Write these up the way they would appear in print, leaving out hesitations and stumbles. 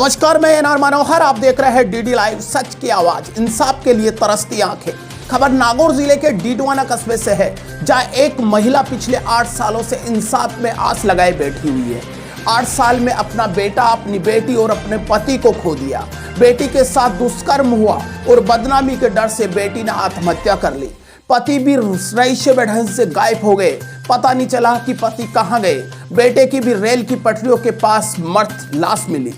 नमस्कार, मैं एनआर मनोहर। आप देख रहे हैं डीडी लाइव, सच की आवाज, इंसाफ के लिए तरसती आंखें। खबर नागौर जिले के डीडवाना कस्बे से है, जहां एक महिला पिछले 8 सालों से इंसाफ में आस लगाए बैठी हुई है। 8 साल में अपना बेटा, अपनी बेटी और अपने पति को खो दिया। बेटी के साथ दुष्कर्म हुआ और बदनामी के डर से बेटी ने आत्महत्या कर ली। पति भी रईशे ढंग से गायब हो गए। पता नहीं चला कि पति कहां गए। बेटे की भी रेल की पटरियों के पास मर्द लाश मिली।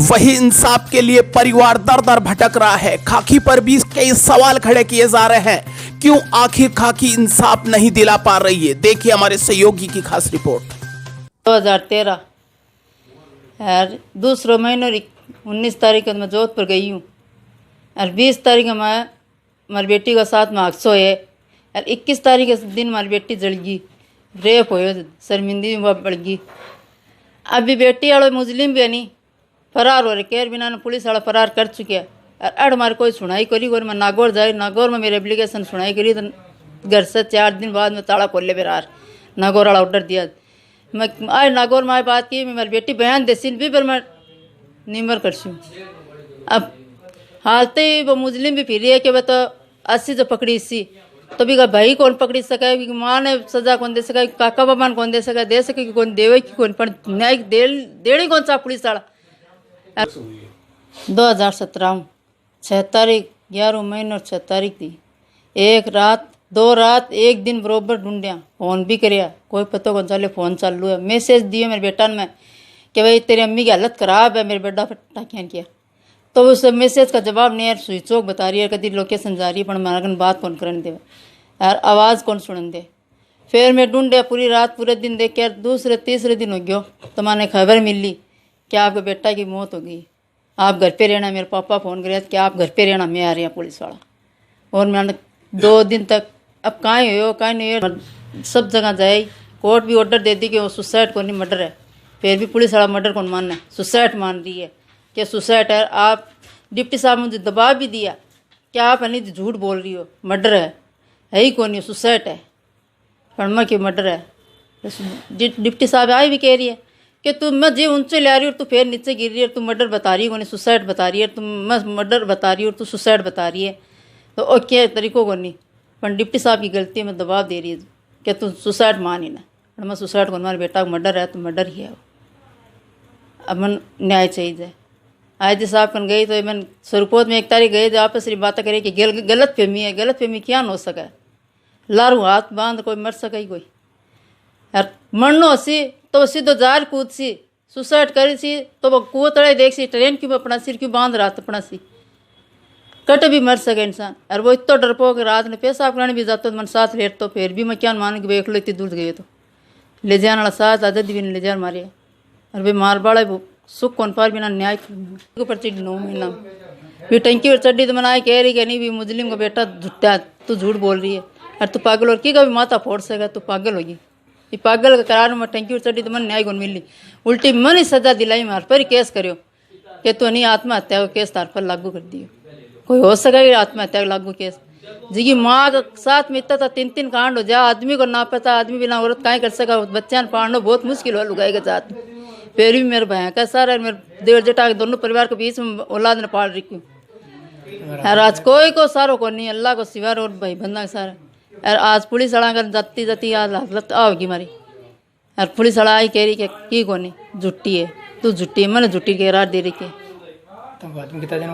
वही इंसाफ के लिए परिवार दर दर भटक रहा है। खाकी पर भी कई सवाल खड़े किए जा रहे हैं। क्यों आखिर खाकी इंसाफ नहीं दिला पा रही है? देखिए हमारे सहयोगी की खास रिपोर्ट। 2013 यार दूसरा महीना 19 तारीख को मैं जोधपुर गई हूँ और 20 तारीख को मैं हमारी बेटी का साथ में हादसा है और 21 तारीख के दिन हमारी बेटी जल गई, रेप हो, शर्मिंदगी में बढ़ गई। अभी बेटी वाले मुस्लिम भी नहीं फरार हो रहे, केयर बिना पुलिस वाला फरार कर चुके हैं और अड़ हमारे कोई सुनाई करी। और मैं नागौर जाए, नागौर में मेरे एप्लीकेशन सुनाई करी तो घर से 4 दिन बाद में ताला खोल ले बेरार नागौर वाला ऑर्डर दिया। मैं आए नागौर में आए बात की, मैं मेरी बेटी बयान देसी भी पर मैं निमर कर छूँ। अब हालते ही वो मुस्लिम भी फिर है कि वह तो 80 जो पकड़ी सी तो भी भाई कौन पकड़ी सका, माँ ने सजा कौन दे सका, काका बाबा कौन दे सका, दे सके कि कौन देवे कि कौन, पर न्याय देने कौन सा पुलिस वाला। 2017 6 तारीख 11 महीने और 6 तारीख थी। एक रात 2 रात 1 दिन बरोबर ढूंढिया, फ़ोन भी कराया, कोई पता कौन चले। फ़ोन चालू है, मैसेज दिए मेरे बेटा ने कि भाई तेरी अम्मी की हालत ख़राब है। मेरे बेटा फटा क्या किया तो उस मैसेज का जवाब नहीं यार, स्विच ऑफ बता रही है, कभी लोकेशन जा रही है, पर हमारा बात कौन करने दे यार, आवाज़ कौन सुनने दे। फिर मैं ढूंढिया पूरी रात पूरे दिन देख के यार, दूसरे तीसरे दिन हो गया तो मैंने खबर मिली कि आपके बेटा की मौत हो गई, आप घर पे रहना। मेरे पापा फ़ोन करे कि आप घर पे रहना, मैं आ रही हूँ पुलिस वाला। और मैंने 2 दिन तक अब कहीं हो कहीं नहीं हो, सब जगह जाए। कोर्ट भी ऑर्डर दे दी कि वो सुसाइड को नहीं मर्डर है, फिर भी पुलिस वाला मर्डर कौन मानना है, सुसाइड मान रही है कि सुसाइड है। आप डिप्टी साहब मुझे दबाव भी दिया कि आप नहीं झूठ बोल रही हो, मर्डर है ही कौन नहीं, सुसाइड है पढ़मा की मर्डर है। डिप्टी साहब आई भी कह रही है कि तू मैं जी ऊंचे ले रही हूँ, तू फिर नीचे गिर रही है, तू मर्डर बता रही है कौन, सुसाइड बता रही है, तुम मैं मर्डर बता रही हूँ, तू सुसाइड बता रही है। तो ओके तरीक़ों को नहीं, पर डिप्टी साहब की गलती में दबाव दे रही है कि तू सुसाइड मान ही ना। और मैं सुसाइड को, हमारे बेटा को मर्डर है तो मर्डर ही है वो। अब मन न्याय चाहिए। आज साहब कन गई तो मैंने सुरपोत में 1 तारीख गए, जो आपस में बातें करे कि गलत फहमी है। गलत फहमी क्या न हो सका, लारू हाथ बांध कोई मर सका ही कोई यार। मरनो सी तो सीधो जार कूद सी, सुसाइड करी सी तो वो कुएं तड़े देख सी, ट्रेन क्यों अपना सिर क्यों बांध रहा था अपना सी, कट भी मर सके इंसान। और वो इतना डरपोक रात में पेशाब कराने भी जाता तो मन साथ लेट, तो फिर भी मैं क्या मान के देख लो इतनी दूर गए तो ले जाने वाला साथ आज़ादी भी नहीं ले जान मारे। और वे मार बाड़ा सुख कौन पार बिना न्याय पर चढ़ी 9 महीना भी टंकी पर चढ़ी तो मनाए कह रही कि नहीं भी मुस्लिम का बेटा झूठा, तू झूठ बोल रही है और तू पागल। और की का भी माथा फोड़ सकेगा, तू पागल होगी। ये पागल का करार में टंकी पर चढ़ी तो मन न्याय कौन मिली, उल्टी मन ही सजा दिलाई, मार पर ही केस करो कि तू नहीं आत्महत्या का केस तार पर लागू कर दियो। कोई हो सकेगा आत्महत्या का लागू केस? जी माँ के साथ में इतना था 3 कांड हो जा, आदमी को ना पता, आदमी बिना औरत कहीं कर सका, बच्चा पालना बहुत मुश्किल हो लुगाएगा जात में। फिर भी मेरे भाई का सारा, मेरे देवर जेठा के दोनों परिवार के बीच में औलाद ने पाल रही क्यों। आज कोई को सारो को नहीं, अल्लाह को सिवा और भाई बंदा सारा। और आज पुलिस वाला अगर जाती जाती आज हालत आओगी हमारी। और पुलिस वाला आई कह रही कि को नहीं झुट्टी है, तू झुट्टी है, मैंने झुट्टी के रात दे रही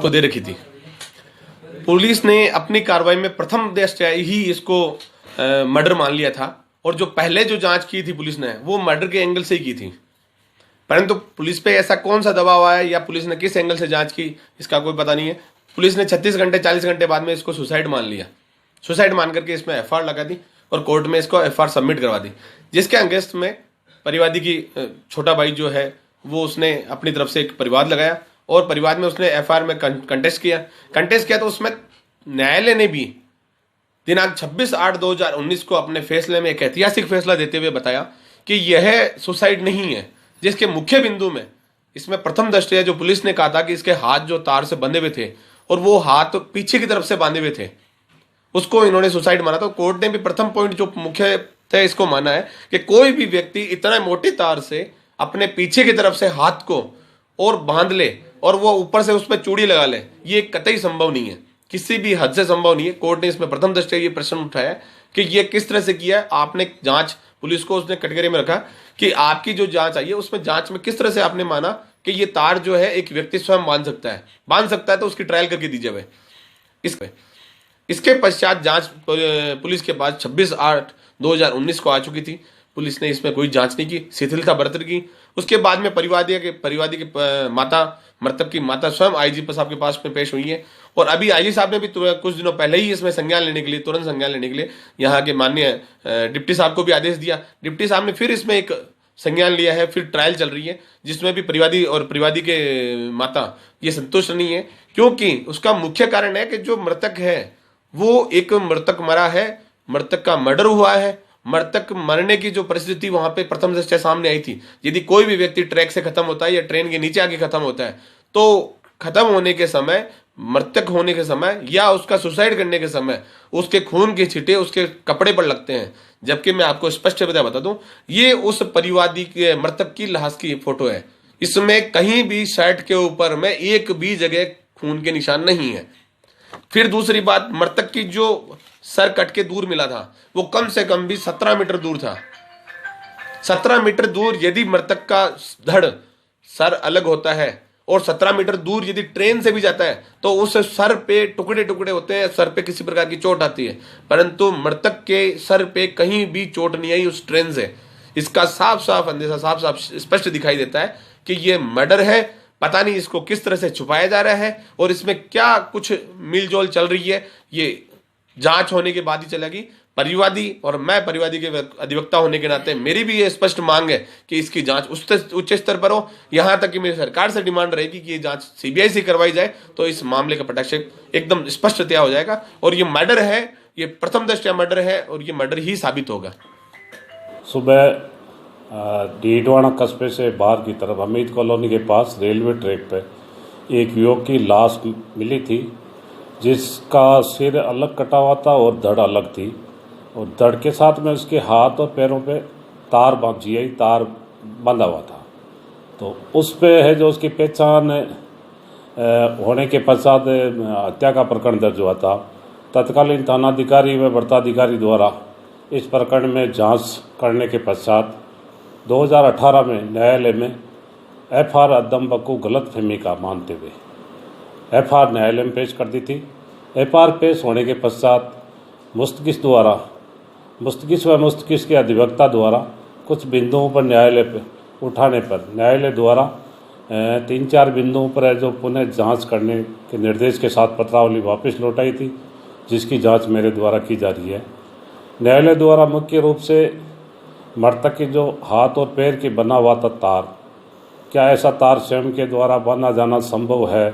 को दे रखी थी। पुलिस ने अपनी कार्रवाई में प्रथम दृष्टया ही इसको मर्डर मान लिया था, और जो पहले जो जांच की थी पुलिस ने वो मर्डर के एंगल से ही की थी। परंतु पुलिस पे ऐसा कौन सा दबाव आया या पुलिस ने किस एंगल से जांच की इसका कोई पता नहीं है। पुलिस ने 36 घंटे 40 घंटे बाद में इसको सुसाइड मान लिया। सुसाइड मान करके इसमें एफआईआर लगा दी और कोर्ट में इसको एफआईआर सबमिट करवा दी, जिसके अगेंस्ट में परिवादी की छोटा भाई जो है वो उसने अपनी तरफ से एक परिवाद लगाया और परिवाद में उसने एफआईआर में कंटेस्ट किया तो उसमें न्यायालय ने भी दिनांक 26/8/2019 को अपने फैसले में एक ऐतिहासिक फैसला देते हुए बताया कि यह सुसाइड नहीं है, जिसके मुख्य बिंदु में इसमें प्रथम दृष्टया जो पुलिस ने कहा था कि इसके हाथ जो तार से बंधे हुए थे और वो हाथ पीछे की तरफ से बांधे हुए थे, उसको इन्होंने सुसाइड माना। तो कोर्ट ने भी प्रथम पॉइंट जो मुख्य थे इसको माना है कि कोई भी व्यक्ति इतना मोटी तार से अपने पीछे की तरफ से हाथ को और बांध ले और वो ऊपर से उस पर चूड़ी लगा ले, ये कतई संभव नहीं है, किसी भी हद से संभव नहीं है। कोर्ट ने इसमें प्रथम दृष्टया ये प्रश्न उठाया कि ये किस तरह से किया है। आपने जांच, पुलिस को उसने कटघरे में रखा कि आपकी जो जांच आई है उसमें जांच में किस तरह से आपने माना कि ये तार जो है एक व्यक्ति स्वयं बांध सकता है तो उसकी ट्रायल करके दीजिए भाई। इसके पश्चात जांच पुलिस के पास 26/8/2019 को आ चुकी थी। पुलिस ने इसमें कोई जांच नहीं की, शिथिलता बरत की। उसके बाद में परिवादी के माता, मृतक की माता स्वयं आईजी साहब के पास में पेश हुई है और अभी आईजी साहब ने भी कुछ दिनों पहले ही इसमें तुरंत संज्ञान लेने के लिए यहाँ के माननीय डिप्टी साहब को भी आदेश दिया। डिप्टी साहब ने फिर इसमें एक संज्ञान लिया है, फिर ट्रायल चल रही है जिसमें भी परिवादी के माता ये संतुष्ट नहीं है, क्योंकि उसका मुख्य कारण है कि जो मृतक है वो एक मृतक मरा है, मृतक का मर्डर हुआ है। मृतक मरने की जो परिस्थिति वहां पे प्रथम दृष्टया सामने आई थी, यदि कोई भी व्यक्ति ट्रैक से खत्म होता है या ट्रेन के नीचे आके खत्म होता है तो खत्म होने के समय, मृतक होने के समय या उसका सुसाइड करने के समय उसके खून के छींटे उसके कपड़े पर लगते हैं। जबकि मैं आपको स्पष्ट बता दूं, ये उस परिवादी के मृतक की लाश की फोटो है। इसमें कहीं भी शर्ट के ऊपर में एक भी जगह खून के निशान नहीं है। फिर दूसरी बात, मृतक की जो सर कट के दूर मिला था वो कम से कम भी 17 मीटर दूर था। 17 मीटर दूर यदि मृतक का धड़ सर अलग होता है और 17 मीटर दूर यदि ट्रेन से भी जाता है तो उस सर पे टुकड़े टुकड़े होते हैं, सर पे किसी प्रकार की चोट आती है, परंतु मृतक के सर पे कहीं भी चोट नहीं आई उस ट्रेन से। इसका साफ साफ अंदेशा, साफ साफ स्पष्ट दिखाई देता है कि ये मर्डर है। पता नहीं इसको किस तरह से छुपाया जा रहा है और इसमें क्या कुछ मिलजोल चल रही है, ये जांच होने के बाद ही चलेगी। परिवादी और मैं परिवादी के अधिवक्ता होने के नाते मेरी भी ये स्पष्ट मांग है कि इसकी जांच उच्च स्तर पर हो। यहां तक कि मेरी सरकार से डिमांड रहेगी कि ये जांच सीबीआई से करवाई जाए तो इस मामले का पटाक्षेप एकदम स्पष्टतया हो जाएगा और ये मर्डर है, ये प्रथम दृष्टया मर्डर है और ये मर्डर ही साबित होगा। सुबह डीडवाना कस्बे से बाहर की तरफ हमीद कॉलोनी के पास रेलवे ट्रैक पे एक युवक की लाश मिली थी, जिसका सिर अलग कटा हुआ था और धड़ अलग थी और धड़ के साथ में उसके हाथ और पैरों पे तार बंधा हुआ था। तो उस पे है जो उसकी पहचान होने के पश्चात हत्या का प्रकरण दर्ज हुआ था। तत्कालीन थानाधिकारी व वृत्ताधिकारी द्वारा इस प्रकरण में जांच करने के पश्चात 2018 में न्यायालय में एफआर अदम बकू गलतफहमी का मानते हुए एफआर न्यायालय में पेश कर दी थी। एफआर पेश होने के पश्चात मुस्तकिस के अधिवक्ता द्वारा कुछ बिंदुओं पर न्यायालय पर उठाने पर न्यायालय द्वारा 3-4 बिंदुओं पर है जो पुनः जांच करने के निर्देश के साथ पत्रावली वापस लौटाई थी, जिसकी जांच मेरे द्वारा की जा रही है। न्यायालय द्वारा मुख्य रूप से मृतक के जो हाथ और पैर के बना हुआ था तार, क्या ऐसा तार स्वयं के द्वारा बांधा जाना संभव है।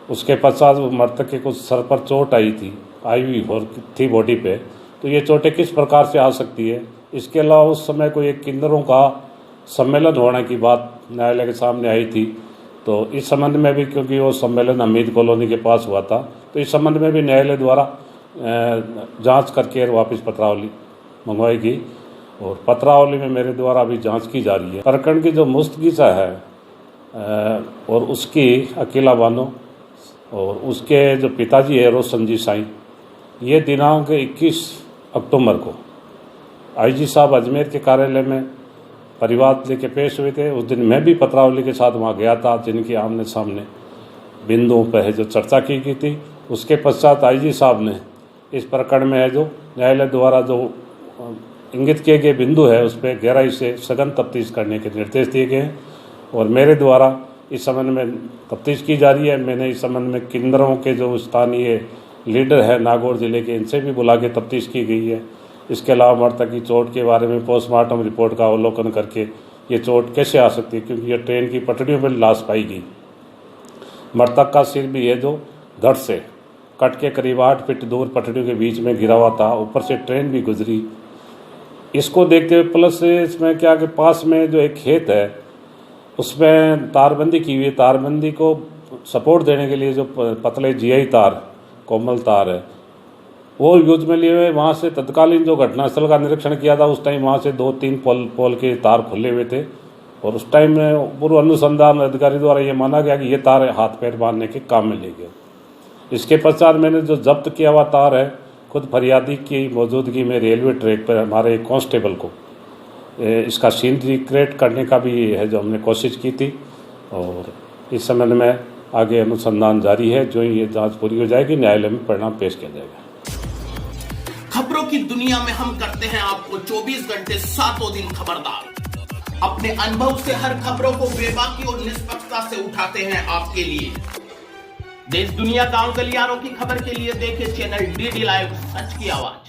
उसके पश्चात मृतक के कुछ सर पर चोट आई हुई थी बॉडी पे, तो ये चोटें किस प्रकार से आ सकती है। इसके अलावा उस समय कोई एक किन्नरों का सम्मेलन होने की बात न्यायालय के सामने आई थी, तो इस संबंध में भी, क्योंकि वो सम्मेलन हमीद कॉलोनी के पास हुआ था, तो इस संबंध में भी न्यायालय द्वारा जांच करके वापस पत्रावली मंगवाएगी और पत्रावली में मेरे द्वारा अभी जांच की जा रही है। प्रकरण की जो मुस्तकिसा है और उसकी अकेला बानो और उसके जो पिताजी है रोशन जी साईं, ये दिनांक 21 अक्टूबर को आईजी साहब अजमेर के कार्यालय में परिवार लेके पेश हुए थे। उस दिन मैं भी पत्रावली के साथ वहाँ गया था, जिनकी आमने सामने बिंदुओं पर है जो चर्चा की गई थी। उसके पश्चात आईजी साहब ने इस प्रकरण में है जो न्यायालय द्वारा जो इंगित किए गए बिंदु है उस पर गहराई से सघन तफ्तीश करने के निर्देश दिए गए हैं और मेरे द्वारा इस संबंध में तफ्तीश की जा रही है। मैंने इस संबंध में किन्नरों के जो स्थानीय लीडर है नागौर जिले के, इनसे भी बुला के तफ्तीश की गई है। इसके अलावा मृतक की चोट के बारे में पोस्टमार्टम रिपोर्ट का अवलोकन करके ये चोट कैसे आ सकती है, क्योंकि ये ट्रेन की पटरियों पर लाश पाई गई। मृतक का सिर भी है जो धड़ से कट के करीब 8 फीट दूर पटरियों के बीच में गिरा हुआ था, ऊपर से ट्रेन भी गुजरी। इसको देखते हुए प्लस इसमें क्या कि पास में जो एक खेत है उसमें तारबंदी की हुई है। तारबंदी को सपोर्ट देने के लिए जो पतले जीआई तार, कोमल तार है, वो यूज में लिए हुए। वहाँ से तत्कालीन जो घटनास्थल का निरीक्षण किया था उस टाइम वहाँ से 2-3 पोल के तार खुले हुए थे और उस टाइम में पूर्व अनुसंधान अधिकारी द्वारा ये माना गया कि ये तार हाथ पैर बांधने के काम में ले गया। इसके पश्चात मैंने जो जब्त किया हुआ तार है, खुद फरियादी की मौजूदगी में रेलवे ट्रैक पर हमारे एक कांस्टेबल को इसका सीन रिक्रिएट करने का भी है जो हमने कोशिश की थी, और इस संबंध में आगे अनुसंधान जारी है। जो ये जांच पूरी हो जाएगी न्यायालय में परिणाम पेश किया जाएगा। खबरों की दुनिया में हम करते हैं आपको 24 घंटे 7 दिन खबरदार। अपने अनुभव से हर खबरों को बेबाकी और निष्पक्षता से उठाते हैं आपके लिए। देश दुनिया गांव गलियारों की खबर के लिए देखें चैनल डीडी लाइव सच की आवाज।